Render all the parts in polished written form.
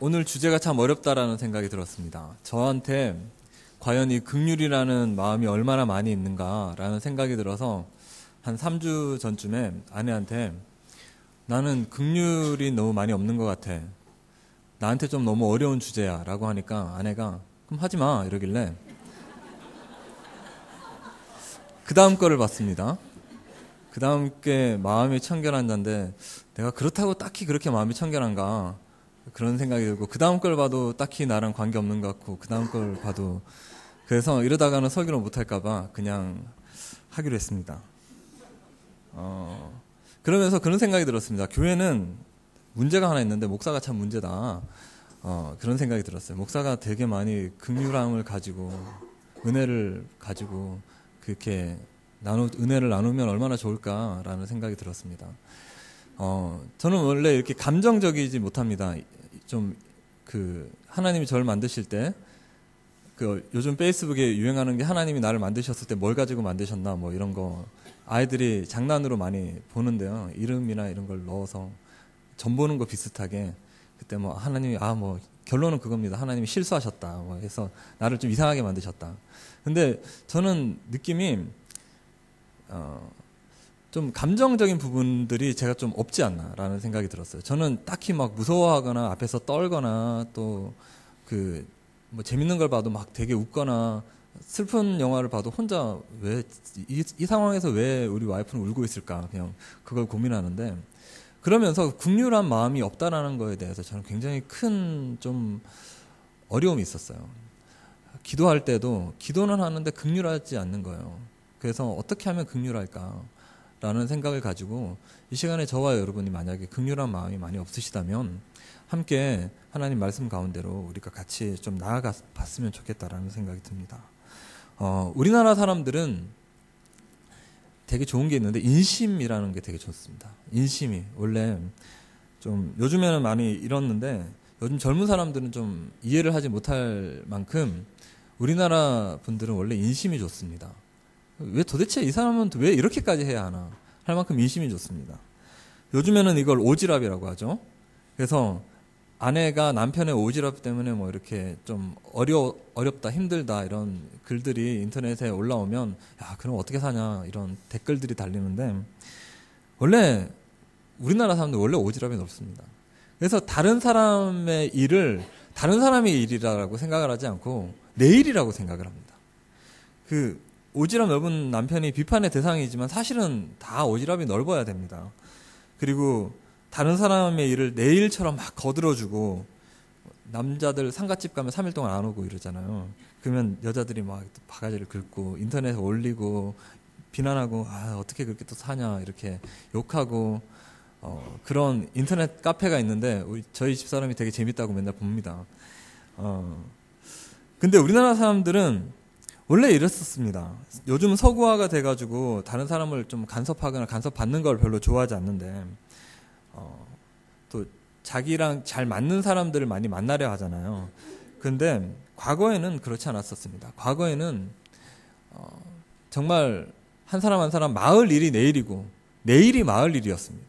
오늘 주제가 참 어렵다라는 생각이 들었습니다. 저한테 과연 이 긍휼이라는 마음이 얼마나 많이 있는가라는 생각이 들어서 한 3주 전쯤에 아내한테 나는 긍휼이 너무 많이 없는 것 같아. 나한테 좀 너무 어려운 주제야 라고 하니까 아내가 그럼 하지 마 이러길래 그 다음 거를 봤습니다. 그 다음 게 마음이 청결한 자인데 내가 그렇다고 딱히 그렇게 마음이 청결한가 그런 생각이 들고 그 다음 걸 봐도 딱히 나랑 관계없는 것 같고 그 다음 걸 봐도 그래서 이러다가는 설교를 못할까봐 그냥 하기로 했습니다. 그러면서 그런 생각이 들었습니다. 교회는 문제가 하나 있는데 목사가 참 문제다. 그런 생각이 들었어요. 목사가 되게 많이 긍휼함을 가지고 은혜를 가지고 그렇게 은혜를 나누면 얼마나 좋을까라는 생각이 들었습니다. 저는 원래 이렇게 감정적이지 못합니다. 좀 하나님이 저를 만드실 때 요즘 페이스북에 유행하는 게 하나님이 나를 만드셨을 때 뭘 가지고 만드셨나 뭐 이런 거 아이들이 장난으로 많이 보는데요. 이름이나 이런 걸 넣어서 점 보는 거 비슷하게 그때 뭐 하나님이 뭐 결론은 그겁니다. 하나님이 실수하셨다. 뭐 해서 나를 좀 이상하게 만드셨다. 근데 저는 느낌이 좀 감정적인 부분들이 제가 좀 없지 않나라는 생각이 들었어요. 저는 딱히 막 무서워하거나 앞에서 떨거나 또 뭐 재밌는 걸 봐도 막 되게 웃거나 슬픈 영화를 봐도 혼자 왜 이 상황에서 왜 우리 와이프는 울고 있을까 그냥 그걸 고민하는데 그러면서 긍휼한 마음이 없다라는 거에 대해서 저는 굉장히 큰 좀 어려움이 있었어요. 기도할 때도 기도는 하는데 긍휼하지 않는 거예요. 그래서 어떻게 하면 긍휼할까라는 생각을 가지고 이 시간에 저와 여러분이 만약에 긍휼한 마음이 많이 없으시다면 함께 하나님 말씀 가운데로 우리가 같이 좀 나아가 봤으면 좋겠다라는 생각이 듭니다. 우리나라 사람들은 되게 좋은 게 있는데 인심이라는 게 되게 좋습니다. 인심이 원래 좀 요즘에는 많이 잃었는데 요즘 젊은 사람들은 좀 이해를 하지 못할 만큼 우리나라 분들은 원래 인심이 좋습니다. 왜 도대체 이 사람은 왜 이렇게까지 해야 하나 할 만큼 인심이 좋습니다. 요즘에는 이걸 오지랖이라고 하죠. 그래서 아내가 남편의 오지랖 때문에 뭐 이렇게 좀 어렵다 힘들다 이런 글들이 인터넷에 올라오면 야 그럼 어떻게 사냐 이런 댓글들이 달리는데 원래 우리나라 사람들 원래 오지랖이 넓습니다. 그래서 다른 사람의 일을 다른 사람의 일이라고 생각을 하지 않고 내 일이라고 생각을 합니다. 오지랖 넓은 남편이 비판의 대상이지만 사실은 다 오지랖이 넓어야 됩니다. 그리고 다른 사람의 일을 내 일처럼 막 거들어주고 남자들 상갓집 가면 3일 동안 안 오고 이러잖아요. 그러면 여자들이 막 바가지를 긁고 인터넷에 올리고 비난하고 어떻게 그렇게 또 사냐 이렇게 욕하고 그런 인터넷 카페가 있는데 저희 집사람이 되게 재밌다고 맨날 봅니다. 근데 우리나라 사람들은 원래 이랬었습니다. 요즘은 서구화가 돼가지고 다른 사람을 좀 간섭하거나 간섭받는 걸 별로 좋아하지 않는데 또 자기랑 잘 맞는 사람들을 많이 만나려 하잖아요. 근데 과거에는 그렇지 않았었습니다. 과거에는 정말 한 사람 한 사람 마을 일이 내 일이고 내 일이 마을 일이었습니다.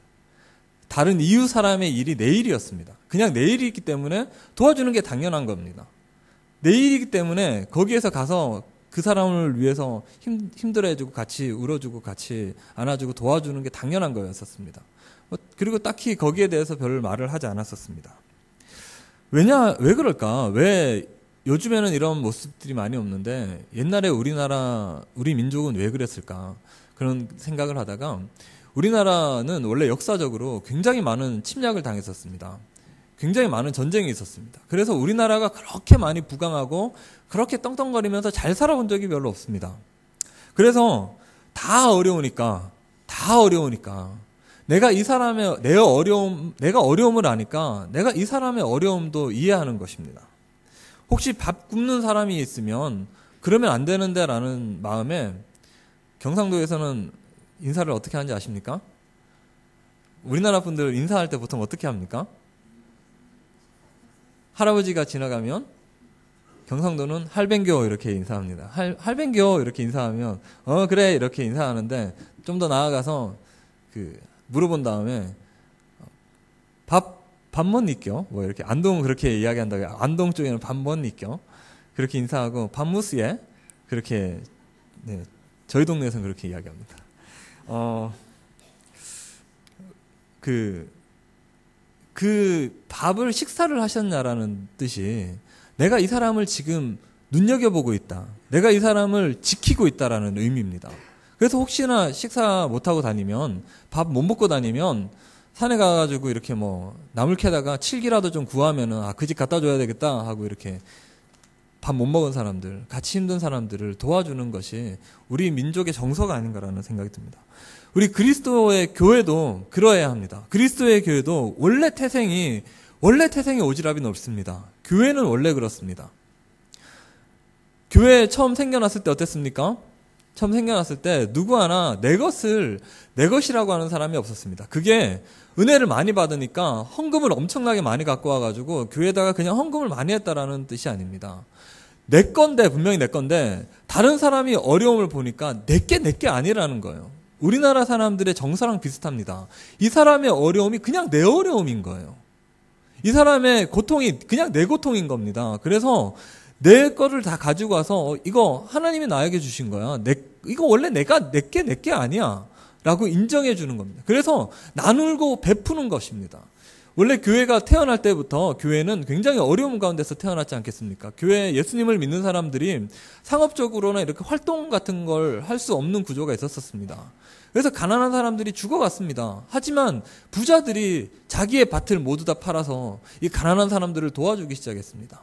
다른 이웃 사람의 일이 내 일이었습니다. 그냥 내 일이기 때문에 도와주는 게 당연한 겁니다. 내 일이기 때문에 거기에서 가서 그 사람을 위해서 힘들어해주고 같이 울어주고 같이 안아주고 도와주는 게 당연한 거였었습니다. 그리고 딱히 거기에 대해서 별 말을 하지 않았었습니다. 왜 그럴까? 왜 요즘에는 이런 모습들이 많이 없는데 옛날에 우리 민족은 왜 그랬을까? 그런 생각을 하다가 우리나라는 원래 역사적으로 굉장히 많은 침략을 당했었습니다. 굉장히 많은 전쟁이 있었습니다. 그래서 우리나라가 그렇게 많이 부강하고 그렇게 떵떵거리면서 잘 살아본 적이 별로 없습니다. 그래서 다 어려우니까 내가 내가 어려움을 아니까 내가 이 사람의 어려움도 이해하는 것입니다. 혹시 밥 굶는 사람이 있으면 그러면 안 되는데 라는 마음에 경상도에서는 인사를 어떻게 하는지 아십니까? 우리나라 분들 인사할 때 보통 어떻게 합니까? 할아버지가 지나가면 경상도는 할뱅교 이렇게 인사합니다. 할뱅교 이렇게 인사하면 그래 이렇게 인사하는데 좀 더 나아가서 물어본 다음에 밥 반번 니껴, 뭐 이렇게 안동 그렇게 이야기한다고 안동 쪽에는 반번 니껴 그렇게 인사하고 반무스에 그렇게 네, 저희 동네에서는 그렇게 이야기합니다. 그 밥을 식사를 하셨냐라는 뜻이 내가 이 사람을 지금 눈여겨보고 있다. 내가 이 사람을 지키고 있다라는 의미입니다. 그래서 혹시나 식사 못하고 다니면 밥 못 먹고 다니면 산에 가가지고 이렇게 뭐 나물 캐다가 칠기라도 좀 구하면은 그 집 갖다 줘야 되겠다 하고 이렇게 밥 못 먹은 사람들, 같이 힘든 사람들을 도와주는 것이 우리 민족의 정서가 아닌가라는 생각이 듭니다. 우리 그리스도의 교회도 그러해야 합니다. 그리스도의 교회도 원래 태생이 오지랖이 넓습니다. 교회는 원래 그렇습니다. 교회 처음 생겨났을 때 어땠습니까? 처음 생겨났을 때 누구 하나 내 것이라고 하는 사람이 없었습니다. 그게 은혜를 많이 받으니까 헌금을 엄청나게 많이 갖고 와가지고 교회에다가 그냥 헌금을 많이 했다라는 뜻이 아닙니다. 내 건데, 분명히 내 건데 다른 사람이 어려움을 보니까 내게 아니라는 거예요. 우리나라 사람들의 정서랑 비슷합니다. 이 사람의 어려움이 그냥 내 어려움인 거예요. 이 사람의 고통이 그냥 내 고통인 겁니다. 그래서 내 거를 다 가지고 와서 이거 하나님이 나에게 주신 거야. 이거 원래 내게 아니야. 라고 인정해 주는 겁니다. 그래서 나누고 베푸는 것입니다. 원래 교회가 태어날 때부터 교회는 굉장히 어려움 가운데서 태어났지 않겠습니까? 교회 예수님을 믿는 사람들이 상업적으로나 이렇게 활동 같은 걸 할 수 없는 구조가 있었습니다. 그래서 가난한 사람들이 죽어갔습니다. 하지만 부자들이 자기의 밭을 모두 다 팔아서 이 가난한 사람들을 도와주기 시작했습니다.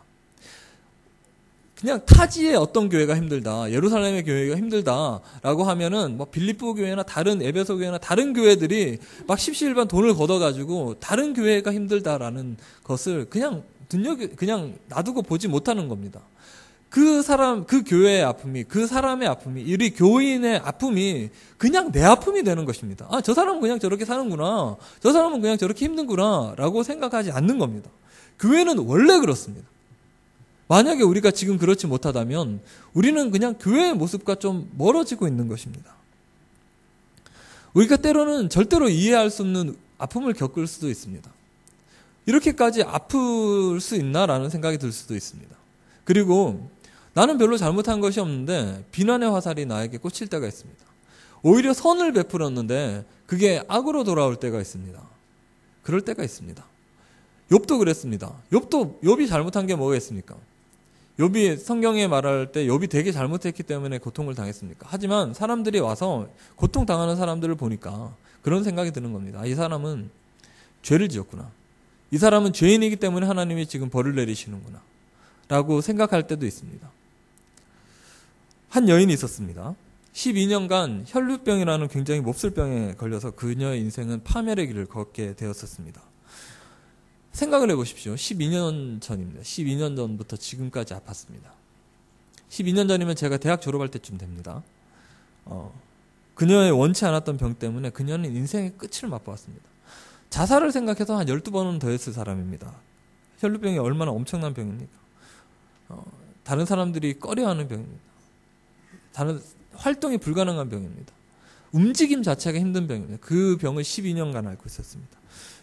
그냥 타지의 어떤 교회가 힘들다, 예루살렘의 교회가 힘들다라고 하면은 뭐 빌립보 교회나 다른 에베소 교회나 다른 교회들이 막 십시일반 돈을 걷어가지고 다른 교회가 힘들다라는 것을 그냥 놔두고 보지 못하는 겁니다. 그 교회의 아픔이, 그 사람의 아픔이, 우리 교인의 아픔이 그냥 내 아픔이 되는 것입니다. 저 사람은 그냥 저렇게 사는구나, 저 사람은 그냥 저렇게 힘든구나라고 생각하지 않는 겁니다. 교회는 원래 그렇습니다. 만약에 우리가 지금 그렇지 못하다면 우리는 그냥 교회의 모습과 좀 멀어지고 있는 것입니다. 우리가 때로는 절대로 이해할 수 없는 아픔을 겪을 수도 있습니다. 이렇게까지 아플 수 있나라는 생각이 들 수도 있습니다. 그리고 나는 별로 잘못한 것이 없는데 비난의 화살이 나에게 꽂힐 때가 있습니다. 오히려 선을 베풀었는데 그게 악으로 돌아올 때가 있습니다. 그럴 때가 있습니다. 욥도 그랬습니다. 욥이 잘못한 게 뭐가 있습니까? 욥이 성경에 말할 때 욥이 되게 잘못했기 때문에 고통을 당했습니까? 하지만 사람들이 와서 고통당하는 사람들을 보니까 그런 생각이 드는 겁니다. 이 사람은 죄를 지었구나. 이 사람은 죄인이기 때문에 하나님이 지금 벌을 내리시는구나. 라고 생각할 때도 있습니다. 한 여인이 있었습니다. 12년간 혈루병이라는 굉장히 몹쓸 병에 걸려서 그녀의 인생은 파멸의 길을 걷게 되었었습니다. 생각을 해보십시오. 12년 전입니다. 12년 전부터 지금까지 아팠습니다. 12년 전이면 제가 대학 졸업할 때쯤 됩니다. 그녀의 원치 않았던 병 때문에 그녀는 인생의 끝을 맛보았습니다. 자살을 생각해서 한 12번은 더 했을 사람입니다. 혈루병이 얼마나 엄청난 병입니까? 다른 사람들이 꺼려하는 병입니다. 활동이 불가능한 병입니다. 움직임 자체가 힘든 병입니다. 그 병을 12년간 앓고 있었습니다.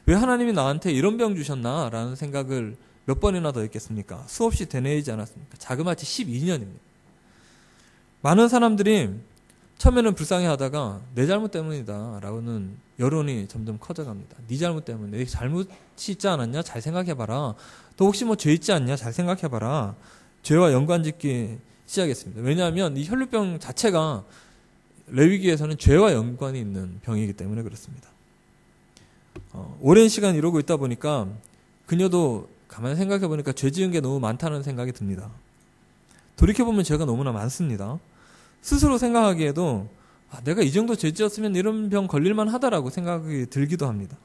왜 하나님이 나한테 이런 병 주셨나? 라는 생각을 몇 번이나 더 했겠습니까? 수없이 되뇌이지 않았습니까? 자그마치 12년입니다. 많은 사람들이 처음에는 불쌍해하다가 내 잘못 때문이다 라고는 여론이 점점 커져갑니다. 네 잘못 때문에. 내 잘못이 있지 않았냐? 잘 생각해봐라. 너 혹시 뭐 죄 있지 않냐? 잘 생각해봐라. 죄와 연관짓기 시작했습니다. 왜냐하면 이 혈루병 자체가 레위기에서는 죄와 연관이 있는 병이기 때문에 그렇습니다. 오랜 시간 이러고 있다 보니까 그녀도 가만히 생각해 보니까 죄 지은 게 너무 많다는 생각이 듭니다. 돌이켜보면 죄가 너무나 많습니다. 스스로 생각하기에도 내가 이 정도 죄 지었으면 이런 병 걸릴만 하다라고 생각이 들기도 합니다.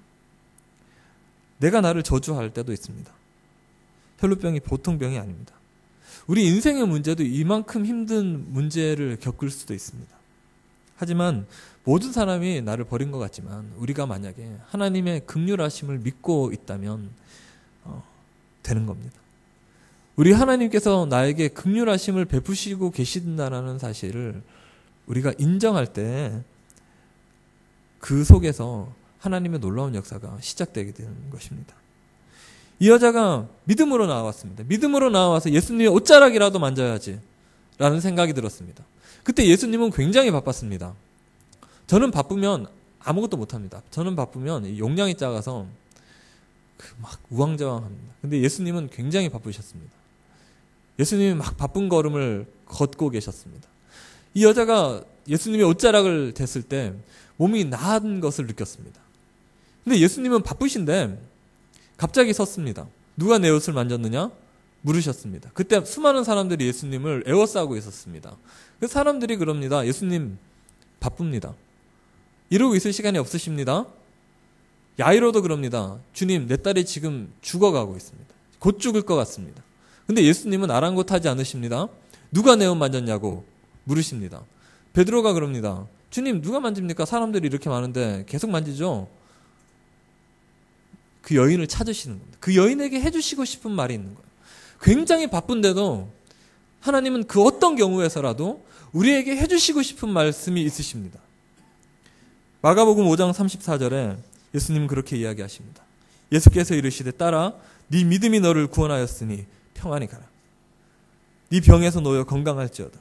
내가 나를 저주할 때도 있습니다. 혈루병이 보통 병이 아닙니다. 우리 인생의 문제도 이만큼 힘든 문제를 겪을 수도 있습니다. 하지만 모든 사람이 나를 버린 것 같지만 우리가 만약에 하나님의 긍휼하심을 믿고 있다면 되는 겁니다. 우리 하나님께서 나에게 긍휼하심을 베푸시고 계신다는 사실을 우리가 인정할 때 그 속에서 하나님의 놀라운 역사가 시작되게 되는 것입니다. 이 여자가 믿음으로 나왔습니다. 믿음으로 나와서 예수님의 옷자락이라도 만져야지 라는 생각이 들었습니다. 그때 예수님은 굉장히 바빴습니다. 저는 바쁘면 아무것도 못합니다. 저는 바쁘면 용량이 작아서 막 우왕좌왕합니다. 근데 예수님은 굉장히 바쁘셨습니다. 예수님이 막 바쁜 걸음을 걷고 계셨습니다. 이 여자가 예수님의 옷자락을 댔을 때 몸이 나은 것을 느꼈습니다. 근데 예수님은 바쁘신데 갑자기 섰습니다. 누가 내 옷을 만졌느냐? 물으셨습니다. 그때 수많은 사람들이 예수님을 에워싸고 있었습니다. 그 사람들이 그럽니다. 예수님 바쁩니다. 이러고 있을 시간이 없으십니다. 야이로도 그럽니다. 주님, 내 딸이 지금 죽어가고 있습니다. 곧 죽을 것 같습니다. 근데 예수님은 아랑곳하지 않으십니다. 누가 내 옷 만졌냐고 물으십니다. 베드로가 그럽니다. 주님, 누가 만집니까? 사람들이 이렇게 많은데 계속 만지죠? 그 여인을 찾으시는 겁니다. 그 여인에게 해주시고 싶은 말이 있는 거예요. 굉장히 바쁜데도 하나님은 그 어떤 경우에서라도 우리에게 해주시고 싶은 말씀이 있으십니다. 마가복음 5장 34절에 예수님은 그렇게 이야기하십니다. 예수께서 이르시되 딸아, 네 믿음이 너를 구원하였으니 평안히 가라. 네 병에서 놓여 건강할지어다.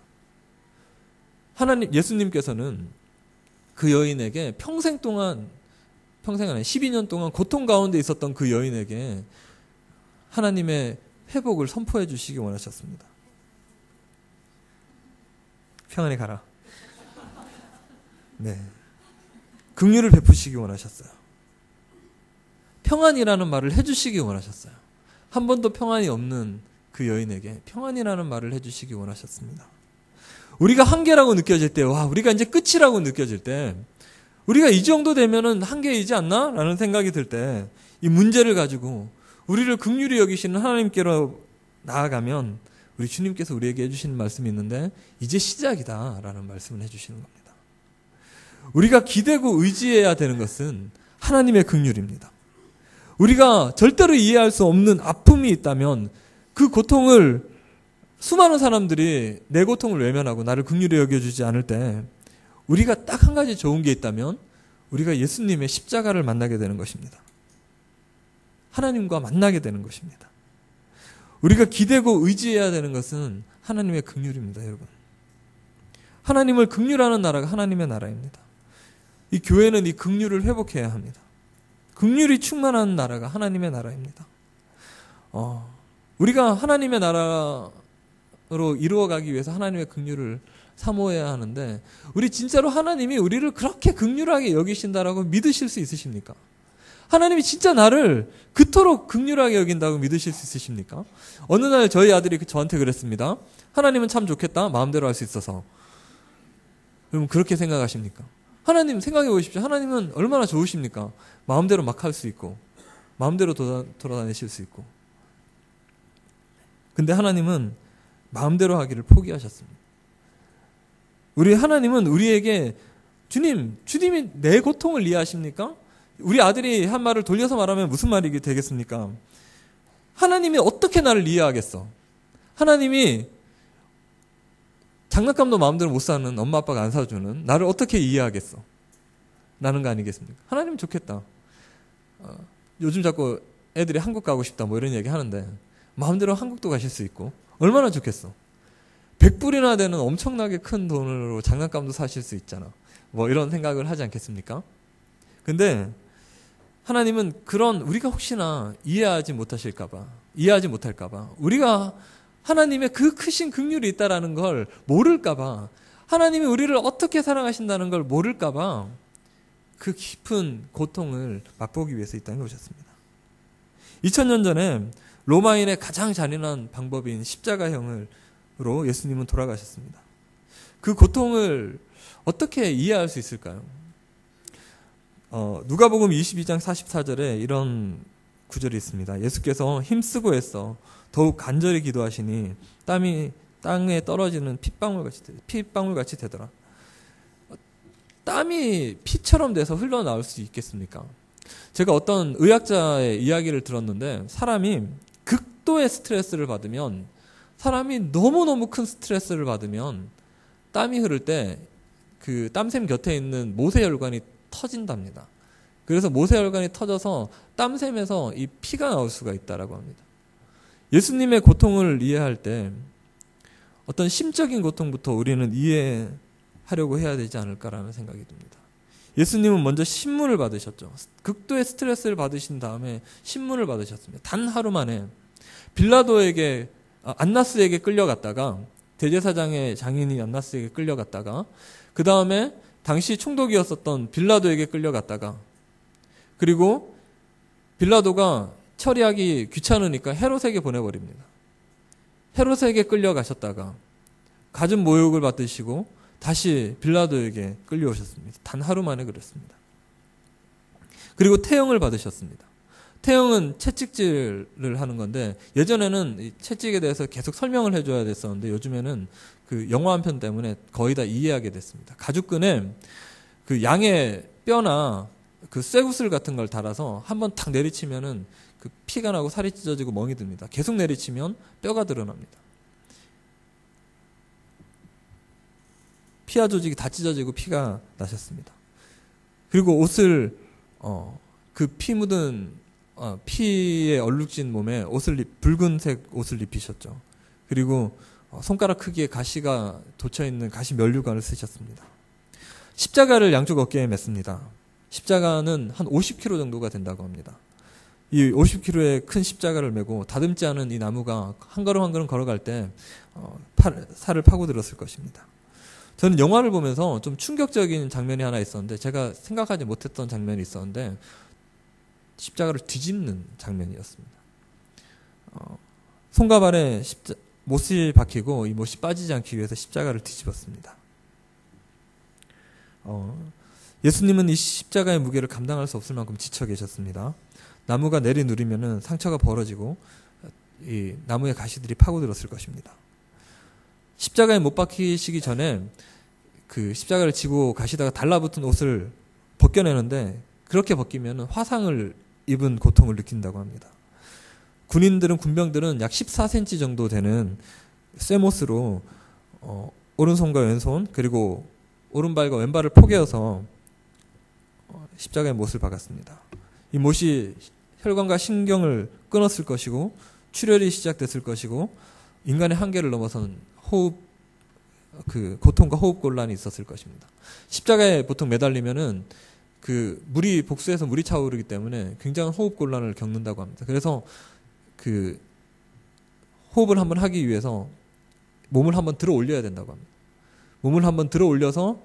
예수님께서는 그 여인에게 평생 동안, 평생 안에 12년 동안 고통 가운데 있었던 그 여인에게 하나님의 회복을 선포해 주시기 원하셨습니다. 평안히 가라. 네. 긍휼을 베푸시기 원하셨어요. 평안이라는 말을 해주시기 원하셨어요. 한 번도 평안이 없는 그 여인에게 평안이라는 말을 해주시기 원하셨습니다. 우리가 한계라고 느껴질 때, 와, 우리가 이제 끝이라고 느껴질 때, 우리가 이 정도 되면은 한계이지 않나? 라는 생각이 들 때, 이 문제를 가지고 우리를 긍휼히 여기시는 하나님께로 나아가면 우리 주님께서 우리에게 해주시는 말씀이 있는데, 이제 시작이다 라는 말씀을 해주시는 겁니다. 우리가 기대고 의지해야 되는 것은 하나님의 긍휼입니다. 우리가 절대로 이해할 수 없는 아픔이 있다면 그 고통을 수많은 사람들이 내 고통을 외면하고 나를 긍휼히 여겨주지 않을 때 우리가 딱 한 가지 좋은 게 있다면 우리가 예수님의 십자가를 만나게 되는 것입니다. 하나님과 만나게 되는 것입니다. 우리가 기대고 의지해야 되는 것은 하나님의 긍휼입니다, 여러분. 하나님을 긍휼하는 나라가 하나님의 나라입니다. 이 교회는 이 긍휼을 회복해야 합니다. 긍휼이 충만한 나라가 하나님의 나라입니다. 우리가 하나님의 나라로 이루어가기 위해서 하나님의 긍휼을 사모해야 하는데 우리 진짜로 하나님이 우리를 그렇게 긍휼하게 여기신다라고 믿으실 수 있으십니까? 하나님이 진짜 나를 그토록 긍휼하게 여긴다고 믿으실 수 있으십니까? 어느 날 저희 아들이 저한테 그랬습니다. 하나님은 참 좋겠다. 마음대로 할 수 있어서. 여러분 그렇게 생각하십니까? 하나님 생각해 보십시오. 하나님은 얼마나 좋으십니까? 마음대로 막 할 수 있고 마음대로 돌아다니실 수 있고. 근데 하나님은 마음대로 하기를 포기하셨습니다. 우리 하나님은 우리에게 주님이 내 고통을 이해하십니까? 우리 아들이 한 말을 돌려서 말하면 무슨 말이 되겠습니까? 하나님이 어떻게 나를 이해하겠어? 하나님이 장난감도 마음대로 못 사는 엄마 아빠가 안 사주는 나를 어떻게 이해하겠어? 라는 거 아니겠습니까? 하나님 좋겠다. 요즘 자꾸 애들이 한국 가고 싶다 뭐 이런 얘기 하는데 마음대로 한국도 가실 수 있고 얼마나 좋겠어. 100불이나 되는 엄청나게 큰 돈으로 장난감도 사실 수 있잖아. 뭐 이런 생각을 하지 않겠습니까? 근데 하나님은 그런 우리가 혹시나 이해하지 못할까봐 우리가 하나님의 그 크신 긍휼이 있다라는 걸 모를까봐 하나님이 우리를 어떻게 사랑하신다는 걸 모를까봐 그 깊은 고통을 맛보기 위해서 이 땅에 오셨습니다. 2000년 전에 로마인의 가장 잔인한 방법인 십자가형으로 예수님은 돌아가셨습니다. 그 고통을 어떻게 이해할 수 있을까요? 누가복음 22장 44절에 이런 구절이 있습니다. 예수께서 힘쓰고 애써 더욱 간절히 기도하시니 땀이 땅에 떨어지는 핏방울같이 되더라. 땀이 피처럼 돼서 흘러나올 수 있겠습니까? 제가 어떤 의학자의 이야기를 들었는데 사람이 극도의 스트레스를 받으면 사람이 너무너무 큰 스트레스를 받으면 땀이 흐를 때 그 땀샘 곁에 있는 모세혈관이 터진답니다. 그래서 모세혈관이 터져서 땀샘에서 이 피가 나올 수가 있다라고 합니다. 예수님의 고통을 이해할 때 어떤 심적인 고통부터 우리는 이해하려고 해야 되지 않을까라는 생각이 듭니다. 예수님은 먼저 신문을 받으셨죠. 극도의 스트레스를 받으신 다음에 신문을 받으셨습니다. 단 하루 만에 빌라도에게 안나스에게 끌려갔다가 대제사장의 장인이 안나스에게 끌려갔다가 그 다음에 당시 총독이었었던 빌라도에게 끌려갔다가 그리고 빌라도가 처리하기 귀찮으니까 헤롯에게 보내버립니다. 헤롯에게 끌려가셨다가 갖은 모욕을 받으시고 다시 빌라도에게 끌려오셨습니다. 단 하루 만에 그랬습니다. 그리고 태형을 받으셨습니다. 태형은 채찍질을 하는 건데 예전에는 이 채찍에 대해서 계속 설명을 해줘야 됐었는데 요즘에는 그 영화 한 편 때문에 거의 다 이해하게 됐습니다. 가죽끈에 그 양의 뼈나 그 쇠구슬 같은 걸 달아서 한번 탁 내리치면은 그 피가 나고 살이 찢어지고 멍이 듭니다. 계속 내리치면 뼈가 드러납니다. 피하 조직이 다 찢어지고 피가 나셨습니다. 그리고 옷을 그 피 묻은 피에 얼룩진 몸에 붉은색 옷을 입히셨죠. 그리고 손가락 크기의 가시가 돋쳐있는 가시 면류관을 쓰셨습니다. 십자가를 양쪽 어깨에 맸습니다. 십자가는 한 50kg 정도가 된다고 합니다. 이 50kg의 큰 십자가를 메고 다듬지 않은 이 나무가 한 걸음 한 걸음 걸어갈 때 살을 파고들었을 것입니다. 저는 영화를 보면서 좀 충격적인 장면이 하나 있었는데 제가 생각하지 못했던 장면이 있었는데 십자가를 뒤집는 장면이었습니다. 손과 발에 못이 박히고 이 못이 빠지지 않기 위해서 십자가를 뒤집었습니다. 예수님은 이 십자가의 무게를 감당할 수 없을 만큼 지쳐 계셨습니다. 나무가 내리누리면은 상처가 벌어지고 이 나무의 가시들이 파고들었을 것입니다. 십자가에 못 박히시기 전에 그 십자가를 지고 가시다가 달라붙은 옷을 벗겨내는데 그렇게 벗기면 화상을 입은 고통을 느낀다고 합니다. 군병들은 약 14cm 정도 되는 쇠못으로 오른손과 왼손 그리고 오른발과 왼발을 포개어서 십자가의 못을 박았습니다. 이 못이 혈관과 신경을 끊었을 것이고 출혈이 시작됐을 것이고 인간의 한계를 넘어선 고통과 호흡 곤란이 있었을 것입니다. 십자가에 보통 매달리면은 그 복수에서 물이 차오르기 때문에 굉장한 호흡 곤란을 겪는다고 합니다. 그래서 그 호흡을 한번 하기 위해서 몸을 한번 들어 올려야 된다고 합니다. 몸을 한번 들어 올려서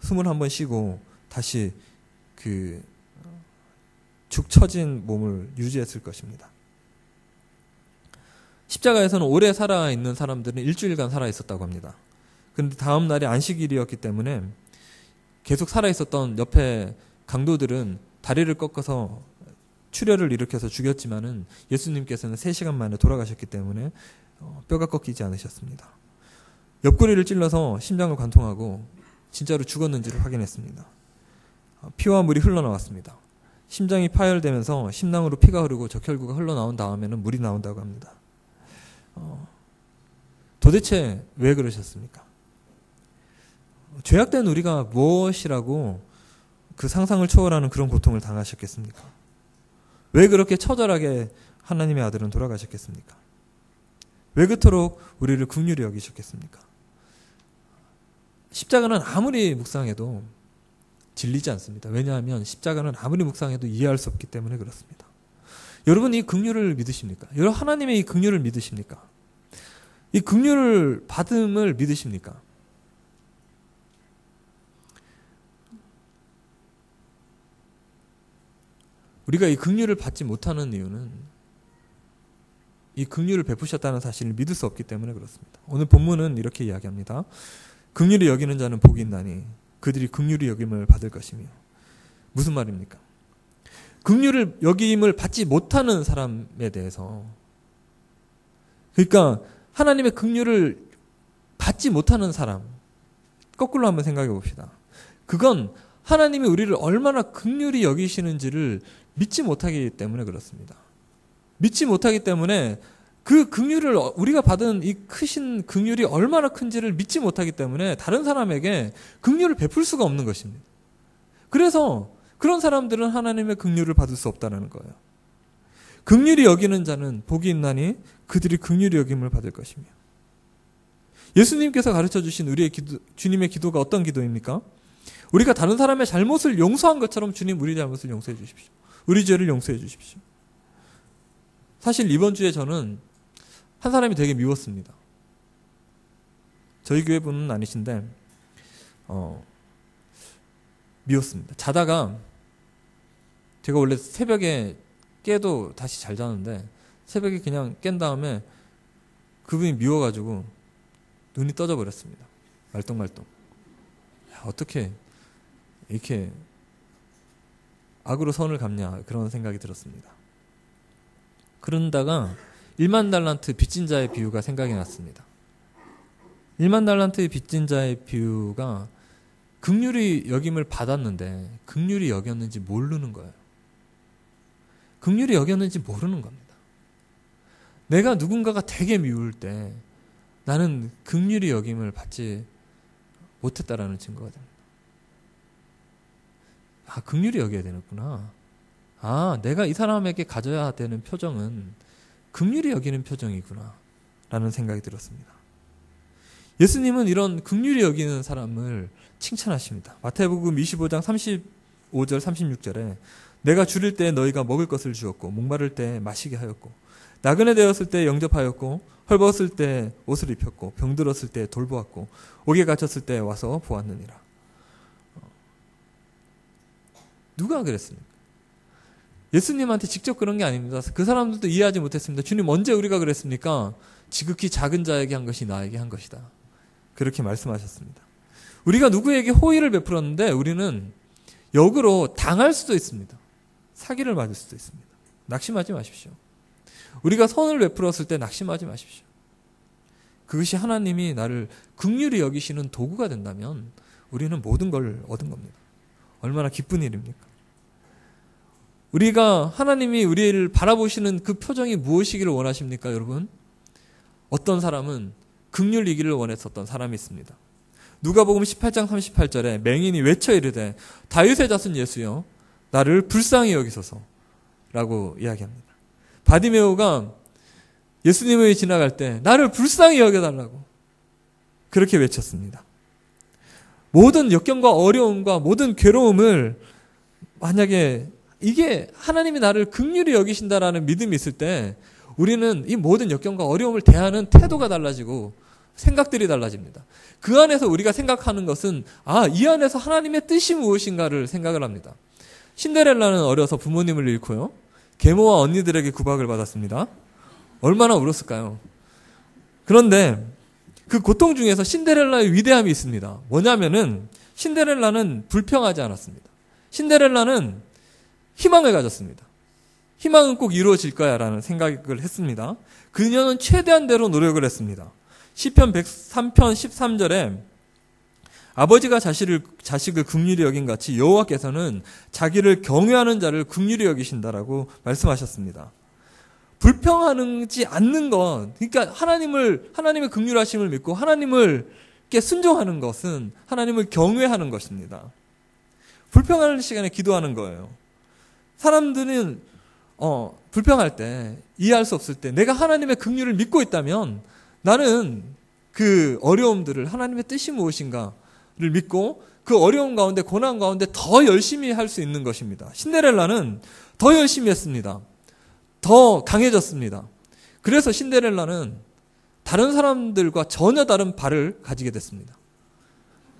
숨을 한번 쉬고 다시 그 죽 처진 몸을 유지했을 것입니다. 십자가에서는 오래 살아있는 사람들은 일주일간 살아있었다고 합니다. 그런데 다음 날이 안식일이었기 때문에 계속 살아있었던 옆에 강도들은 다리를 꺾어서 출혈을 일으켜서 죽였지만은 예수님께서는 3시간 만에 돌아가셨기 때문에 뼈가 꺾이지 않으셨습니다. 옆구리를 찔러서 심장을 관통하고 진짜로 죽었는지를 확인했습니다. 피와 물이 흘러나왔습니다. 심장이 파열되면서 심낭으로 피가 흐르고 적혈구가 흘러나온 다음에는 물이 나온다고 합니다. 도대체 왜 그러셨습니까? 죄악된 우리가 무엇이라고 그 상상을 초월하는 그런 고통을 당하셨겠습니까? 왜 그렇게 처절하게 하나님의 아들은 돌아가셨겠습니까? 왜 그토록 우리를 긍휼히 여기셨겠습니까? 십자가는 아무리 묵상해도 질리지 않습니다. 왜냐하면 십자가는 아무리 묵상해도 이해할 수 없기 때문에 그렇습니다. 여러분 이 긍휼을 믿으십니까? 여러분 하나님의 이 긍휼을 믿으십니까? 이 긍휼을 받음을 믿으십니까? 우리가 이 긍휼을 받지 못하는 이유는 이 긍휼을 베푸셨다는 사실을 믿을 수 없기 때문에 그렇습니다. 오늘 본문은 이렇게 이야기합니다. 긍휼히 여기는 자는 복이 있나니 그들이 긍휼히 여김을 받을 것이며. 무슨 말입니까? 긍휼을 여김을 받지 못하는 사람에 대해서, 그러니까 하나님의 긍휼을 받지 못하는 사람, 거꾸로 한번 생각해 봅시다. 그건 하나님이 우리를 얼마나 긍휼히 여기시는지를 믿지 못하기 때문에 그렇습니다. 믿지 못하기 때문에 그 긍휼을 우리가 받은 이 크신 긍휼이 얼마나 큰지를 믿지 못하기 때문에 다른 사람에게 긍휼을 베풀 수가 없는 것입니다. 그래서 그런 사람들은 하나님의 긍휼을 받을 수 없다는 거예요. 긍휼히 여기는 자는 복이 있나니 그들이 긍휼히 여김을 받을 것이며. 예수님께서 가르쳐 주신 우리의 주님의 기도가 어떤 기도입니까? 우리가 다른 사람의 잘못을 용서한 것처럼 주님 우리 잘못을 용서해 주십시오. 우리 죄를 용서해 주십시오. 사실 이번 주에 저는 한 사람이 되게 미웠습니다. 저희 교회 분은 아니신데 미웠습니다. 자다가 제가 원래 새벽에 깨도 다시 잘 자는데 새벽에 그냥 깬 다음에 그분이 미워가지고 눈이 떠져 버렸습니다. 말똥말똥. 어떻게 이렇게 악으로 선을 갚냐 그런 생각이 들었습니다. 그런다가 1만 달란트 빚진 자의 비유가 생각이 났습니다. 1만 달란트의 빚진 자의 비유가 긍휼히 여김을 받았는데 긍휼히 여겼는지 모르는 거예요. 긍휼히 여겼는지 모르는 겁니다. 내가 누군가가 되게 미울 때 나는 긍휼히 여김을 받지 못했다라는 증거가 됩니다. 아, 긍휼히 여겨야 되는구나. 아, 내가 이 사람에게 가져야 되는 표정은 긍휼히 여기는 표정이구나 라는 생각이 들었습니다. 예수님은 이런 긍휼히 여기는 사람을 칭찬하십니다. 마태복음 25장 35절 36절에 내가 줄일 때 너희가 먹을 것을 주었고 목마를 때 마시게 하였고 나그네 되었을 때 영접하였고 헐벗을 때 옷을 입혔고 병들었을 때 돌보았고 옥에 갇혔을 때 와서 보았느니라. 누가 그랬습니까? 예수님한테 직접 그런 게 아닙니다. 그 사람들도 이해하지 못했습니다. 주님 언제 우리가 그랬습니까? 지극히 작은 자에게 한 것이 나에게 한 것이다. 그렇게 말씀하셨습니다. 우리가 누구에게 호의를 베풀었는데 우리는 역으로 당할 수도 있습니다. 사기를 맞을 수도 있습니다. 낙심하지 마십시오. 우리가 선을 베풀었을 때 낙심하지 마십시오. 그것이 하나님이 나를 긍휼히 여기시는 도구가 된다면 우리는 모든 걸 얻은 겁니다. 얼마나 기쁜 일입니까? 우리가 하나님이 우리를 바라보시는 그 표정이 무엇이기를 원하십니까, 여러분? 어떤 사람은 긍휼이기를 원했었던 사람이 있습니다. 누가복음 18장 38절에 맹인이 외쳐 이르되 다윗의 자손 예수여 나를 불쌍히 여기소서 라고 이야기합니다. 바디메오가 예수님을 지나갈 때 나를 불쌍히 여겨달라고 그렇게 외쳤습니다. 모든 역경과 어려움과 모든 괴로움을 만약에 이게 하나님이 나를 긍휼히 여기신다라는 믿음이 있을 때 우리는 이 모든 역경과 어려움을 대하는 태도가 달라지고 생각들이 달라집니다. 그 안에서 우리가 생각하는 것은 이 안에서 하나님의 뜻이 무엇인가를 생각을 합니다. 신데렐라는 어려서 부모님을 잃고요. 계모와 언니들에게 구박을 받았습니다. 얼마나 울었을까요? 그런데 그 고통 중에서 신데렐라의 위대함이 있습니다. 뭐냐면은 신데렐라는 불평하지 않았습니다. 신데렐라는 희망을 가졌습니다. 희망은 꼭 이루어질 거야 라는 생각을 했습니다. 그녀는 최대한대로 노력을 했습니다. 시편 103편 13절에 아버지가 자식을 긍휼히 여긴 같이 여호와께서는 자기를 경외하는 자를 긍휼히 여기신다라고 말씀하셨습니다. 불평하지 않는 것, 그러니까 하나님의 긍휼하심을 믿고 하나님께 순종하는 것은 하나님을 경외하는 것입니다. 불평하는 시간에 기도하는 거예요. 사람들은 불평할 때, 이해할 수 없을 때 내가 하나님의 긍휼을 믿고 있다면 나는 그 어려움들을 하나님의 뜻이 무엇인가를 믿고 그 어려움 가운데 고난 가운데 더 열심히 할 수 있는 것입니다. 신데렐라는 더 열심히 했습니다. 더 강해졌습니다. 그래서 신데렐라는 다른 사람들과 전혀 다른 발을 가지게 됐습니다.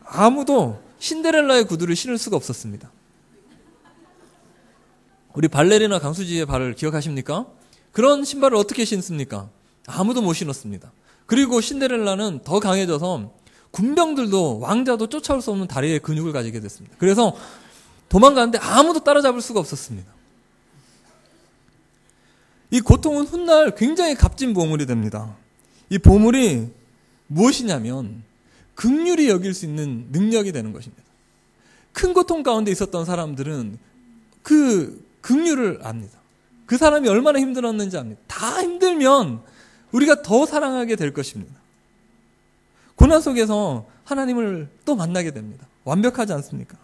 아무도 신데렐라의 구두를 신을 수가 없었습니다. 우리 발레리나 강수지의 발을 기억하십니까? 그런 신발을 어떻게 신습니까? 아무도 못 신었습니다. 그리고 신데렐라는 더 강해져서 군병들도 왕자도 쫓아올 수 없는 다리에 근육을 가지게 됐습니다. 그래서 도망가는데 아무도 따라잡을 수가 없었습니다. 이 고통은 훗날 굉장히 값진 보물이 됩니다. 이 보물이 무엇이냐면 긍휼히 여길 수 있는 능력이 되는 것입니다. 큰 고통 가운데 있었던 사람들은 그 긍휼을 압니다. 그 사람이 얼마나 힘들었는지 압니다. 다 힘들면 우리가 더 사랑하게 될 것입니다. 고난 속에서 하나님을 또 만나게 됩니다. 완벽하지 않습니까?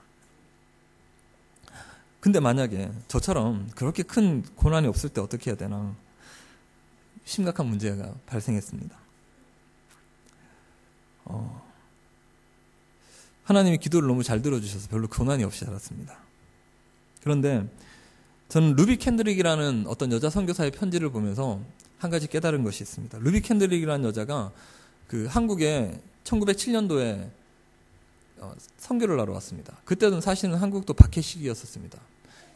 근데 만약에 저처럼 그렇게 큰 고난이 없을 때 어떻게 해야 되나? 심각한 문제가 발생했습니다. 하나님이 기도를 너무 잘 들어주셔서 별로 고난이 없이 자랐습니다. 그런데 저는 루비 캔드릭이라는 어떤 여자 선교사의 편지를 보면서 한 가지 깨달은 것이 있습니다. 루비 캔드릭이라는 여자가 그 한국에 1907년도에 선교를 하러 왔습니다. 그때는 사실은 한국도 박해 시기였었습니다.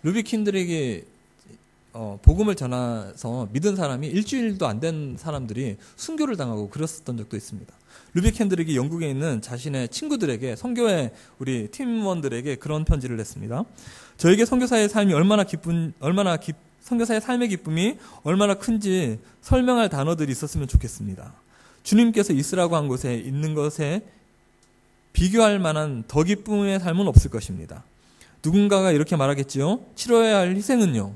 루비 캔드릭이 복음을 전해서 믿은 사람이 일주일도 안 된 사람들이 순교를 당하고 그랬었던 적도 있습니다. 루비 캔드릭이 영국에 있는 자신의 친구들에게, 선교회 우리 팀원들에게 그런 편지를 냈습니다. 저에게 선교사의 삶이 선교사의 삶의 기쁨이 얼마나 큰지 설명할 단어들이 있었으면 좋겠습니다. 주님께서 있으라고 한 곳에 있는 것에 비교할 만한 더 기쁨의 삶은 없을 것입니다. 누군가가 이렇게 말하겠지요. 치러야 할 희생은요.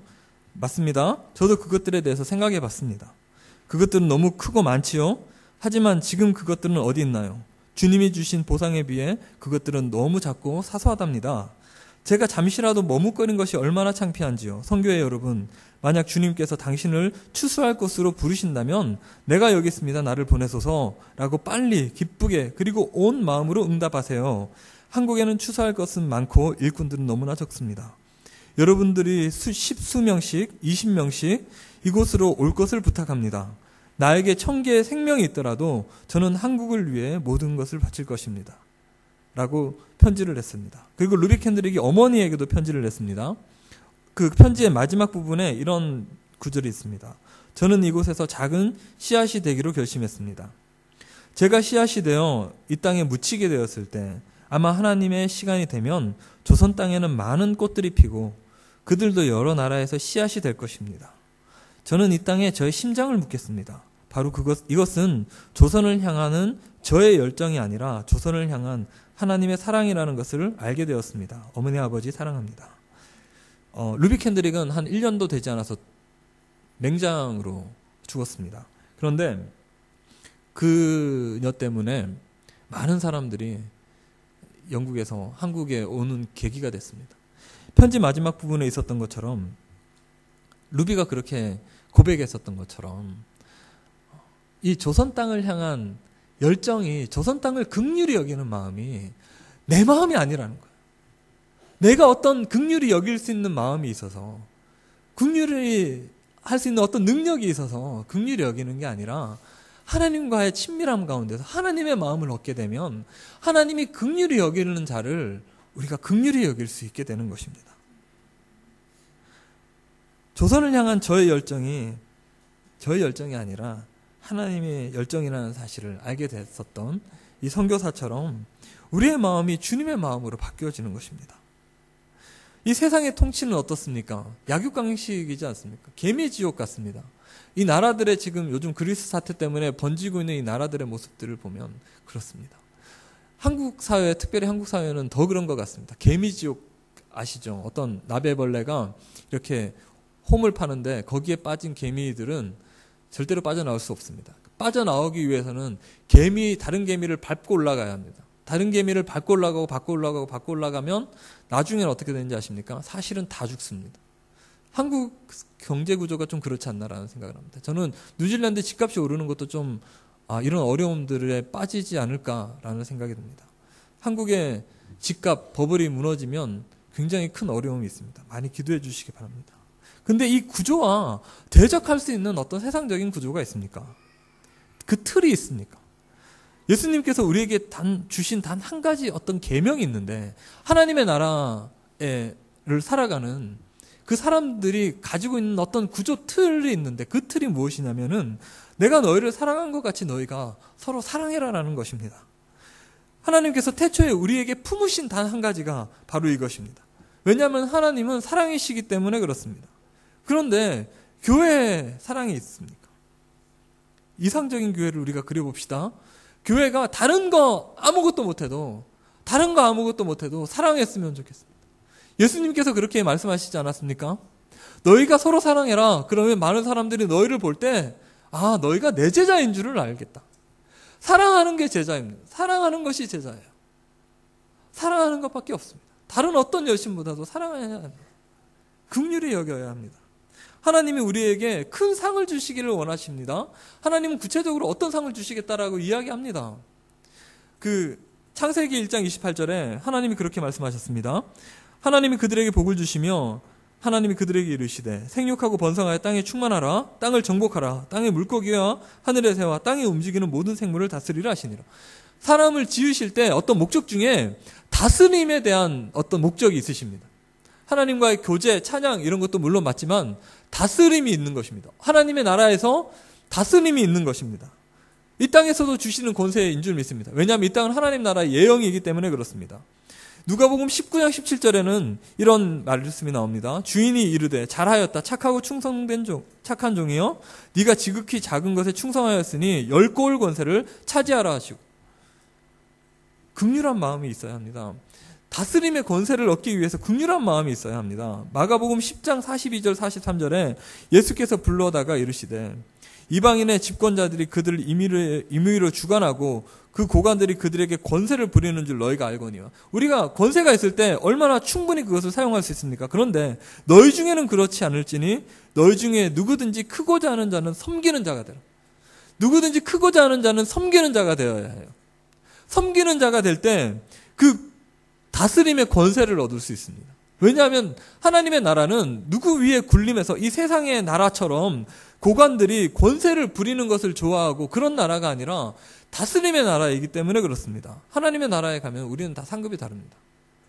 맞습니다. 저도 그것들에 대해서 생각해 봤습니다. 그것들은 너무 크고 많지요. 하지만 지금 그것들은 어디 있나요? 주님이 주신 보상에 비해 그것들은 너무 작고 사소하답니다. 제가 잠시라도 머뭇거린 것이 얼마나 창피한지요. 선교회 여러분, 만약 주님께서 당신을 추수할 곳으로 부르신다면 내가 여기 있습니다. 나를 보내소서 라고 빨리 기쁘게 그리고 온 마음으로 응답하세요. 한국에는 추수할 것은 많고 일꾼들은 너무나 적습니다. 여러분들이 십수명씩 20명씩 이곳으로 올 것을 부탁합니다. 나에게 1000개의 생명이 있더라도 저는 한국을 위해 모든 것을 바칠 것입니다. 라고 편지를 냈습니다. 그리고 루비 캔드릭이 어머니에게도 편지를 냈습니다. 그 편지의 마지막 부분에 이런 구절이 있습니다. 저는 이곳에서 작은 씨앗이 되기로 결심했습니다. 제가 씨앗이 되어 이 땅에 묻히게 되었을 때 아마 하나님의 시간이 되면 조선 땅에는 많은 꽃들이 피고 그들도 여러 나라에서 씨앗이 될 것입니다. 저는 이 땅에 저의 심장을 묻겠습니다. 바로 이것은 조선을 향하는 저의 열정이 아니라 조선을 향한 하나님의 사랑이라는 것을 알게 되었습니다. 어머니 아버지 사랑합니다. 루비 캔드릭은 한 1년도 되지 않아서 맹장으로 죽었습니다. 그런데 그녀 때문에 많은 사람들이 영국에서 한국에 오는 계기가 됐습니다. 편지 마지막 부분에 있었던 것처럼 루비가 그렇게 고백했었던 것처럼 이 조선 땅을 향한 열정이, 조선 땅을 긍휼히 여기는 마음이 내 마음이 아니라는 거예요. 내가 어떤 긍휼히 여길 수 있는 마음이 있어서, 긍휼히 할 수 있는 어떤 능력이 있어서 긍휼히 여기는 게 아니라 하나님과의 친밀함 가운데서 하나님의 마음을 얻게 되면 하나님이 긍휼히 여기는 자를 우리가 긍휼히 여길 수 있게 되는 것입니다. 조선을 향한 저의 열정이 아니라 하나님의 열정이라는 사실을 알게 됐었던 이 선교사처럼 우리의 마음이 주님의 마음으로 바뀌어지는 것입니다. 이 세상의 통치는 어떻습니까? 약육강식이지 않습니까? 개미지옥 같습니다. 이 나라들의 지금 요즘 그리스 사태 때문에 번지고 있는 이 나라들의 모습들을 보면 그렇습니다. 한국 사회, 특별히 한국 사회는 더 그런 것 같습니다. 개미지옥 아시죠? 어떤 나베벌레가 이렇게 홈을 파는데 거기에 빠진 개미들은 절대로 빠져나올 수 없습니다. 빠져나오기 위해서는 다른 개미를 밟고 올라가야 합니다. 다른 개미를 밟고 올라가면 나중에는 어떻게 되는지 아십니까? 사실은 다 죽습니다. 한국 경제 구조가 좀 그렇지 않나라는 생각을 합니다. 저는 뉴질랜드 집값이 오르는 것도 좀 이런 어려움들에 빠지지 않을까라는 생각이 듭니다. 한국의 집값 버블이 무너지면 굉장히 큰 어려움이 있습니다. 많이 기도해 주시기 바랍니다. 근데 이 구조와 대적할 수 있는 어떤 세상적인 구조가 있습니까? 그 틀이 있습니까? 예수님께서 우리에게 주신 단 한 가지 어떤 계명이 있는데 하나님의 나라를 살아가는 그 사람들이 가지고 있는 어떤 구조 틀이 있는데 그 틀이 무엇이냐면은 내가 너희를 사랑한 것 같이 너희가 서로 사랑해라라는 것입니다. 하나님께서 태초에 우리에게 품으신 단 한 가지가 바로 이것입니다. 왜냐하면 하나님은 사랑이시기 때문에 그렇습니다. 그런데 교회에 사랑이 있습니까? 이상적인 교회를 우리가 그려봅시다. 교회가 다른 거 아무것도 못해도 사랑했으면 좋겠습니다. 예수님께서 그렇게 말씀하시지 않았습니까? 너희가 서로 사랑해라. 그러면 많은 사람들이 너희를 볼 때 너희가 내 제자인 줄을 알겠다. 사랑하는 게 제자입니다. 사랑하는 것이 제자예요. 사랑하는 것밖에 없습니다. 다른 어떤 열심보다도 사랑해야 합니다. 긍휼히 여겨야 합니다. 하나님이 우리에게 큰 상을 주시기를 원하십니다. 하나님은 구체적으로 어떤 상을 주시겠다라고 이야기합니다. 창세기 1장 28절에 하나님이 그렇게 말씀하셨습니다. 하나님이 그들에게 복을 주시며 하나님이 그들에게 이르시되 생육하고 번성하여 땅에 충만하라. 땅을 정복하라. 땅의 물고기와 하늘의 새와 땅에 움직이는 모든 생물을 다스리라 하시니라. 사람을 지으실 때 어떤 목적 중에 다스림에 대한 어떤 목적이 있으십니다. 하나님과의 교제, 찬양 이런 것도 물론 맞지만 다스림이 있는 것입니다. 하나님의 나라에서 다스림이 있는 것입니다. 이 땅에서도 주시는 권세인 줄 믿습니다. 왜냐하면 이 땅은 하나님 나라의 예형이기 때문에 그렇습니다. 누가복음 19장 17절에는 이런 말씀이 나옵니다. 주인이 이르되 잘하였다 착하고 충성된 착한 종이여 네가 지극히 작은 것에 충성하였으니 10고을 권세를 차지하라 하시고 긍휼한 마음이 있어야 합니다. 다스림의 권세를 얻기 위해서 긍휼한 마음이 있어야 합니다. 마가복음 10장 42절 43절에 예수께서 불러다가 이르시되 이방인의 집권자들이 그들을 임의로 주관하고 그 고관들이 그들에게 권세를 부리는 줄 너희가 알거니와. 우리가 권세가 있을 때 얼마나 충분히 그것을 사용할 수 있습니까? 그런데 너희 중에는 그렇지 않을지니 너희 중에 누구든지 크고자 하는 자는 섬기는 자가 되라. 누구든지 크고자 하는 자는 섬기는 자가 되어야 해요. 섬기는 자가 될 때 그 다스림의 권세를 얻을 수 있습니다. 왜냐하면 하나님의 나라는 누구 위에 군림해서 이 세상의 나라처럼 고관들이 권세를 부리는 것을 좋아하고 그런 나라가 아니라 다스림의 나라이기 때문에 그렇습니다. 하나님의 나라에 가면 우리는 다 상급이 다릅니다.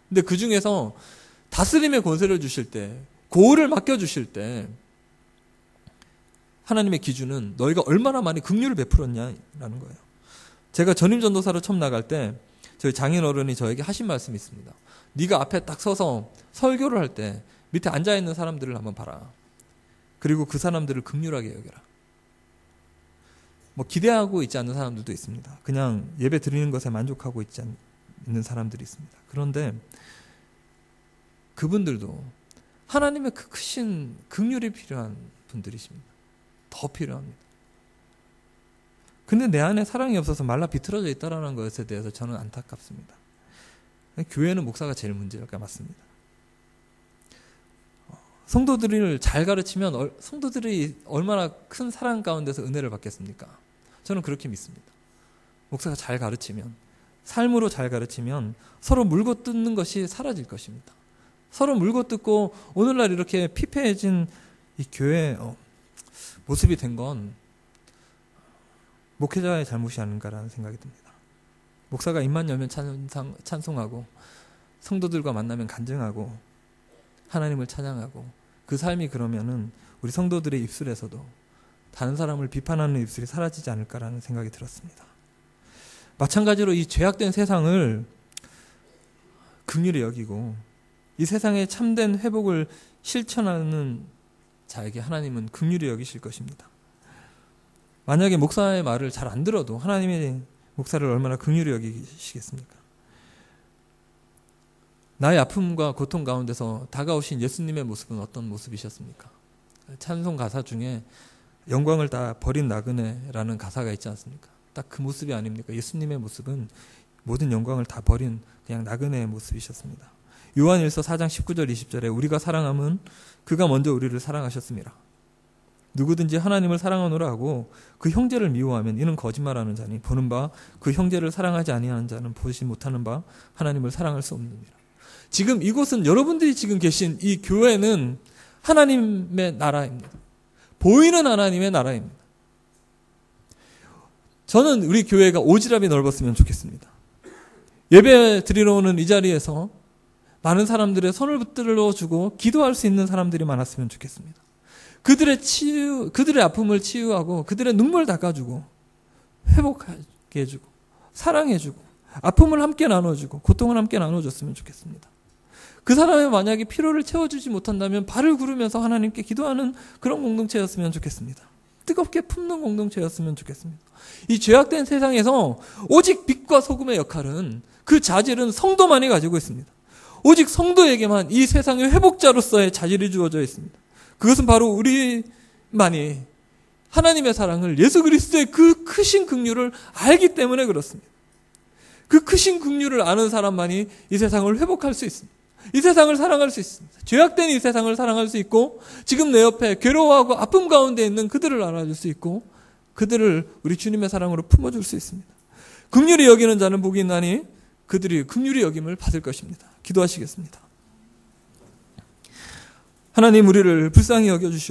근데 그 중에서 다스림의 권세를 주실 때, 고을을 맡겨주실 때 하나님의 기준은 너희가 얼마나 많이 긍휼을 베풀었냐라는 거예요. 제가 전임 전도사로 처음 나갈 때 저희 장인 어른이 저에게 하신 말씀이 있습니다. 네가 앞에 딱 서서 설교를 할 때 밑에 앉아있는 사람들을 한번 봐라. 그리고 그 사람들을 긍휼하게 여겨라. 기대하고 있지 않는 사람들도 있습니다. 그냥 예배 드리는 것에 만족하고 있는 사람들이 있습니다. 그런데 그분들도 하나님의 그 크신 긍휼이 필요한 분들이십니다. 더 필요합니다. 근데 내 안에 사랑이 없어서 말라 비틀어져 있다는 것에 대해서 저는 안타깝습니다. 교회는 목사가 제일 문제가 맞습니다. 성도들을 잘 가르치면 성도들이 얼마나 큰 사랑 가운데서 은혜를 받겠습니까? 저는 그렇게 믿습니다. 목사가 잘 가르치면, 삶으로 잘 가르치면 서로 물고 뜯는 것이 사라질 것입니다. 서로 물고 뜯고 오늘날 이렇게 피폐해진 이 교회의 모습이 된 건 목회자의 잘못이 아닌가라는 생각이 듭니다. 목사가 입만 열면 찬송하고 성도들과 만나면 간증하고 하나님을 찬양하고 그 삶이 그러면은 우리 성도들의 입술에서도 다른 사람을 비판하는 입술이 사라지지 않을까라는 생각이 들었습니다. 마찬가지로 이 죄악된 세상을 긍휼히 여기고 이 세상의 참된 회복을 실천하는 자에게 하나님은 긍휼히 여기실 것입니다. 만약에 목사의 말을 잘 안 들어도 하나님의 목사를 얼마나 긍휼히 여기시겠습니까? 나의 아픔과 고통 가운데서 다가오신 예수님의 모습은 어떤 모습이셨습니까? 찬송 가사 중에 영광을 다 버린 나그네라는 가사가 있지 않습니까? 딱 그 모습이 아닙니까? 예수님의 모습은 모든 영광을 다 버린 그냥 나그네의 모습이셨습니다. 요한일서 4장 19절 20절에 우리가 사랑함은 그가 먼저 우리를 사랑하셨습니다. 누구든지 하나님을 사랑하노라 하고 그 형제를 미워하면 이는 거짓말하는 자니 보는 바 그 형제를 사랑하지 아니하는 자는 보지 못하는 바 하나님을 사랑할 수 없느니라. 지금 이곳은 여러분들이 지금 계신 이 교회는 하나님의 나라입니다. 보이는 하나님의 나라입니다. 저는 우리 교회가 오지랖이 넓었으면 좋겠습니다. 예배 드리러 오는 이 자리에서 많은 사람들의 손을 붙들어 주고 기도할 수 있는 사람들이 많았으면 좋겠습니다. 그들의 아픔을 치유하고 그들의 눈물 닦아주고 회복하게 해주고 사랑해주고 아픔을 함께 나눠주고 고통을 함께 나눠줬으면 좋겠습니다. 그 사람의 만약에 필요를 채워주지 못한다면 발을 구르면서 하나님께 기도하는 그런 공동체였으면 좋겠습니다. 뜨겁게 품는 공동체였으면 좋겠습니다. 이 죄악된 세상에서 오직 빛과 소금의 역할은 그 자질은 성도만이 가지고 있습니다. 오직 성도에게만 이 세상의 회복자로서의 자질이 주어져 있습니다. 그것은 바로 우리만이 하나님의 사랑을 예수 그리스도의 그 크신 긍휼을 알기 때문에 그렇습니다. 그 크신 긍휼을 아는 사람만이 이 세상을 회복할 수 있습니다. 이 세상을 사랑할 수 있습니다. 죄악된 이 세상을 사랑할 수 있고 지금 내 옆에 괴로워하고 아픔 가운데 있는 그들을 알아줄 수 있고 그들을 우리 주님의 사랑으로 품어줄 수 있습니다. 긍휼히 여기는 자는 복이 있나니 그들이 긍휼히 여김을 받을 것입니다. 기도하시겠습니다. 하나님, 우리를 불쌍히 여겨주시고